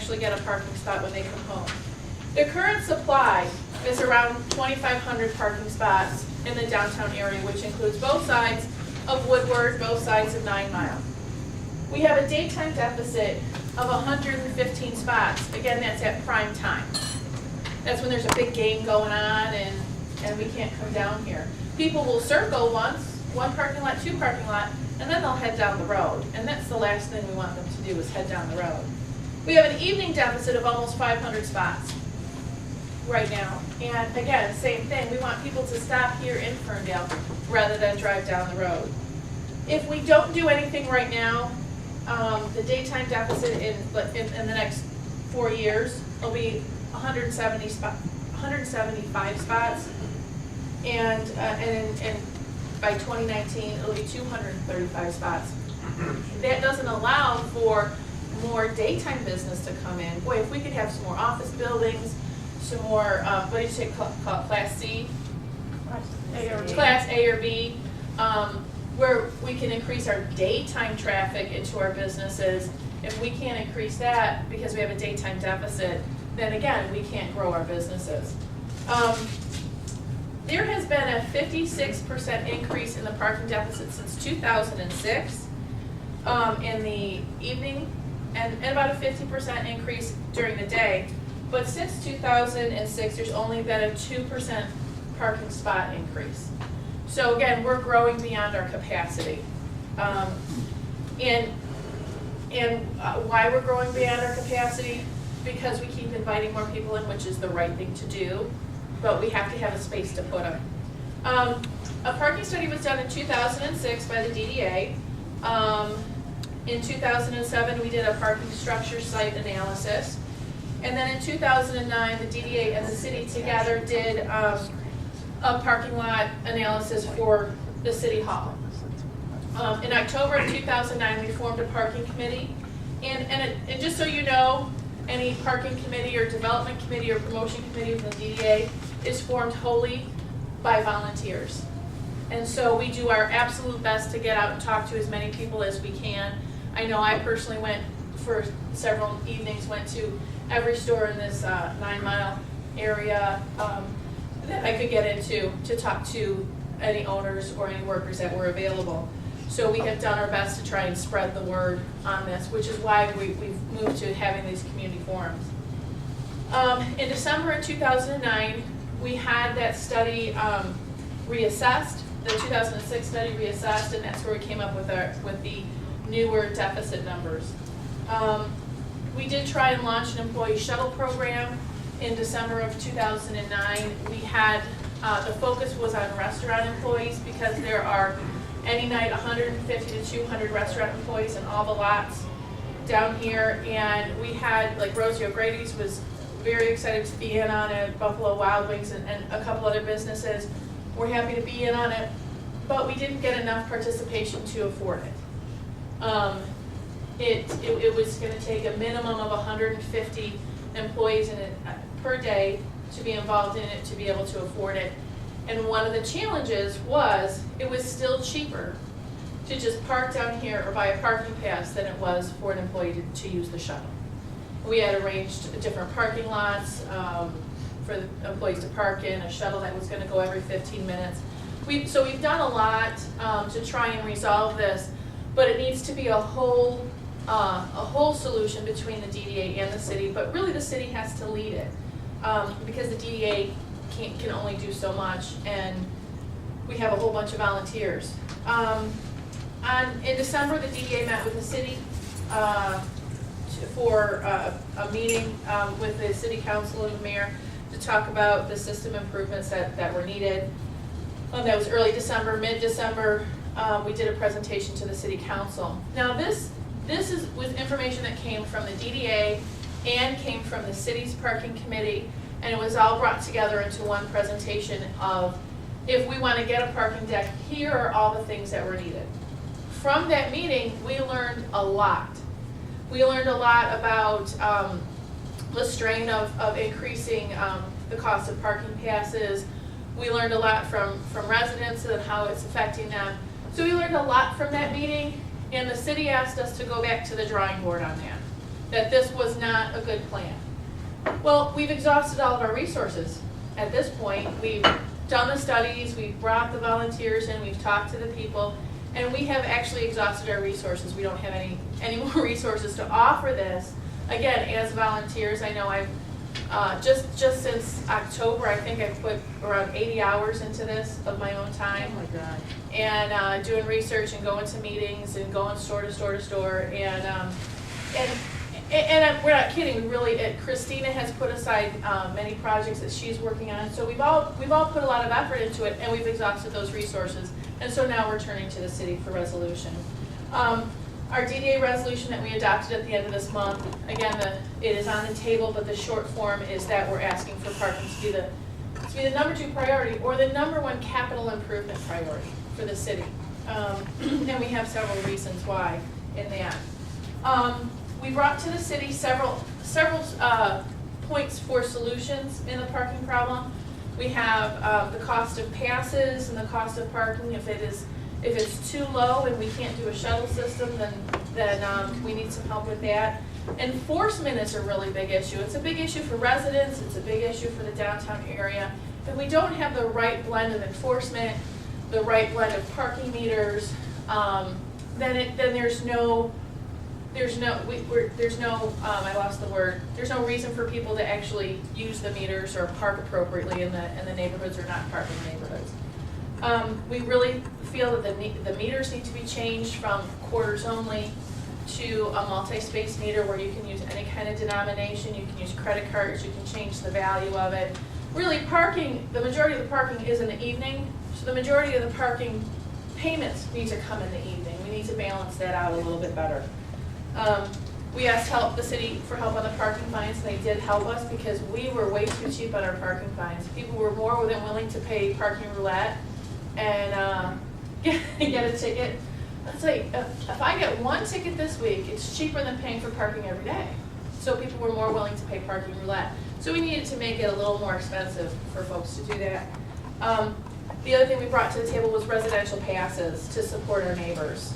actually get a parking spot when they come home. The current supply is around 2,500 parking spots in the downtown area, which includes both sides of Woodward, both sides of 9 Mile. We have a daytime deficit of 115 spots. Again, that's at prime time. That's when there's a big game going on and we can't come down here. People will circle once, one parking lot, two parking lot, and then they'll head down the road. And that's the last thing we want them to do is head down the road. We have an evening deficit of almost 500 spots right now. And again, same thing, we want people to stop here in Ferndale rather than drive down the road. If we don't do anything right now, the daytime deficit in the next 4 years will be 175 spots, and by 2019 it'll be 235 spots. That doesn't allow for more daytime business to come in. Boy, if we could have some more office buildings, some more, what do you say, Class C? Class A or B, where we can increase our daytime traffic into our businesses. If we can't increase that because we have a daytime deficit, then again, we can't grow our businesses. There has been a 56% increase in the parking deficit since 2006 in the evening, and about a 50% increase during the day. But since 2006, there's only been a 2% parking spot increase. So again, we're growing beyond our capacity. And why we're growing beyond our capacity? Because we keep inviting more people in, which is the right thing to do, but we have to have a space to put them. A parking study was done in 2006 by the DDA. In 2007, we did a parking structure site analysis. And then in 2009, the DDA and the city together did a parking lot analysis for the city hall. In October of 2009, we formed a parking committee. And just so you know, any parking committee or development committee or promotion committee within the DDA is formed wholly by volunteers. And so we do our absolute best to get out and talk to as many people as we can. I know I personally went for several evenings, went to every store in this 9 Mile area that I could get into to talk to any owners or any workers that were available. So we have done our best to try and spread the word on this, which is why we've moved to having these community forums. In December of 2009, we had that study reassessed, the 2006 study reassessed, and that's where we came up with the newer deficit numbers. We did try and launch an employee shuttle program in December of 2009. We had, the focus was on restaurant employees because there are any night 150 to 200 restaurant employees in all the lots down here, and we had, like Rosie O'Grady's was very excited to be in on it, Buffalo Wild Wings and a couple other businesses were happy to be in on it, but we didn't get enough participation to afford it. It was going to take a minimum of 150 employees in it per day to be involved in it to be able to afford it. And one of the challenges was it was still cheaper to just park down here or buy a parking pass than it was for an employee to use the shuttle. We had arranged different parking lots for the employees to park in, a shuttle that was going to go every 15 minutes. So we've done a lot to try and resolve this, but it needs to be a whole solution between the DDA and the city, but really the city has to lead it because the DDA can only do so much, and we have a whole bunch of volunteers. In December, the DDA met with the city for a meeting with the city council and the mayor to talk about the system improvements that were needed. That was early December. Mid-December, we did a presentation to the city council. Now this was information that came from the DDA and came from the city's parking committee, and it was all brought together into one presentation of, if we want to get a parking deck, here are all the things that were needed. From that meeting, we learned a lot. We learned a lot about the strain of increasing the cost of parking passes. We learned a lot from residents and how it's affecting them. So we learned a lot from that meeting, and the city asked us to go back to the drawing board on that. that this was not a good plan. Well, we've exhausted all of our resources at this point. We've done the studies, we've brought the volunteers in, we've talked to the people, and we have actually exhausted our resources. We don't have any more resources to offer this. Again, as volunteers, I know I've just since October, I think I've put around 80 hours into this of my own time. Oh my God. And doing research and going to meetings and going store to store to store, and we're not kidding. We really, Christina has put aside many projects that she's working on. So we've all put a lot of effort into it, and we've exhausted those resources. And so now we're turning to the city for resolution. Our DDA resolution that we adopted at the end of this month, again, it is on the table, but the short form is that we're asking for parking to be the number 2 priority, or the number 1 capital improvement priority for the city. And we have several reasons why in that. We brought to the city several points for solutions in the parking problem. We have the cost of passes and the cost of parking. If it's too low and we can't do a shuttle system, then we need some help with that. Enforcement is a really big issue. It's a big issue for residents. It's a big issue for the downtown area. If we don't have the right blend of enforcement, the right blend of parking meters, then there's no reason for people to actually use the meters or park appropriately in the neighborhoods, or not park in the neighborhoods. We really feel that the meters need to be changed from quarters only to a multi-space meter where you can use any kind of denomination. You can use credit cards. You can change the value of it. Really, parking, the majority of the parking is in the evening, so the majority of the parking payments need to come in the evening. We need to balance that out a little bit better. We asked the city for help on the parking fines, and they did help us because we were way too cheap on our parking fines. People were more than willing to pay parking roulette and get a ticket. Let's say, if I get 1 ticket this week, it's cheaper than paying for parking every day. So people were more willing to pay parking roulette. So we needed to make it a little more expensive for folks to do that. The other thing we brought to the table was residential passes to support our neighbors.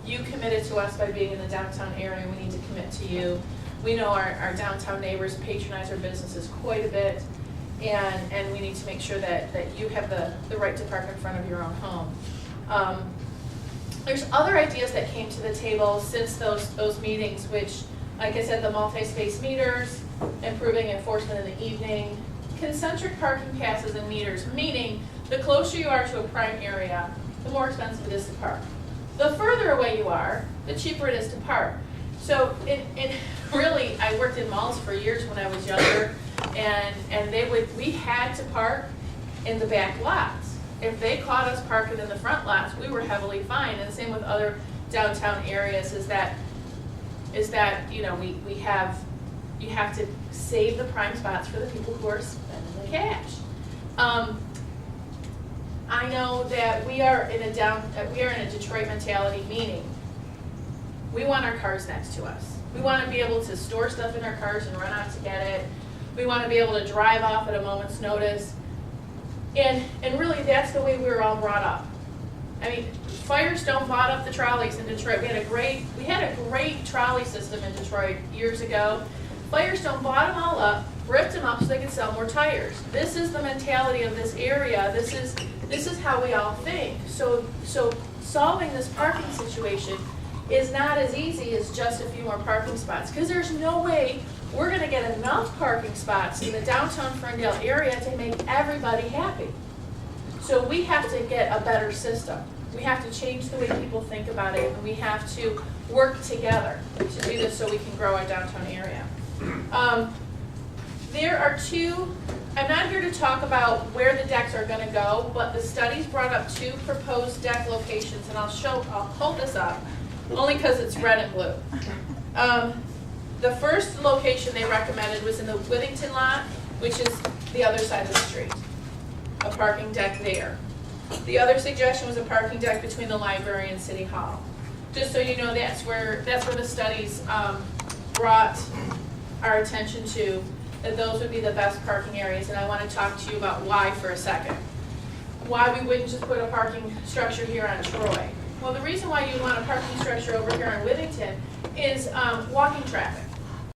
You committed to us by being in the downtown area. We need to commit to you. We know our downtown neighbors patronize our businesses quite a bit, and we need to make sure that you have the right to park in front of your own home. There's other ideas that came to the table since those meetings, which, like I said, the multi-space meters, improving enforcement in the evening, concentric parking passes and meters, meaning the closer you are to a prime area, the more expensive it is to park. The further away you are, the cheaper it is to park. So it really, I worked in malls for years when I was younger, and we had to park in the back lots. If they caught us parking in the front lots, we were heavily fined. And the same with other downtown areas is that you have to save the prime spots for the people who are spending the cash. I know that we are in a Detroit mentality, meaning we want our cars next to us. We want to be able to store stuff in our cars and run out to get it. We want to be able to drive off at a moment's notice. And really, that's the way we were all brought up. I mean, Firestone bought up the trolleys in Detroit. We had a great trolley system in Detroit years ago. Firestone bought them all up, ripped them up so they could sell more tires. This is the mentality of this area. This is how we all think. So solving this parking situation is not as easy as just a few more parking spots, because there's no way we're going to get enough parking spots in the downtown Ferndale area to make everybody happy. So we have to get a better system. We have to change the way people think about it, and we have to work together to do this so we can grow our downtown area. I'm not here to talk about where the decks are going to go, but the studies brought up 2 proposed deck locations, and I'll hold this up, only because it's red and blue. The first location they recommended was in the Withington lot, which is the other side of the street, a parking deck there. The other suggestion was a parking deck between the library and City Hall. Just so you know, that's where the studies brought our attention to, that those would be the best parking areas, and I want to talk to you about why for a second. Why we wouldn't just put a parking structure here on Troy. Well, the reason why you want a parking structure over here on Withington is walking traffic.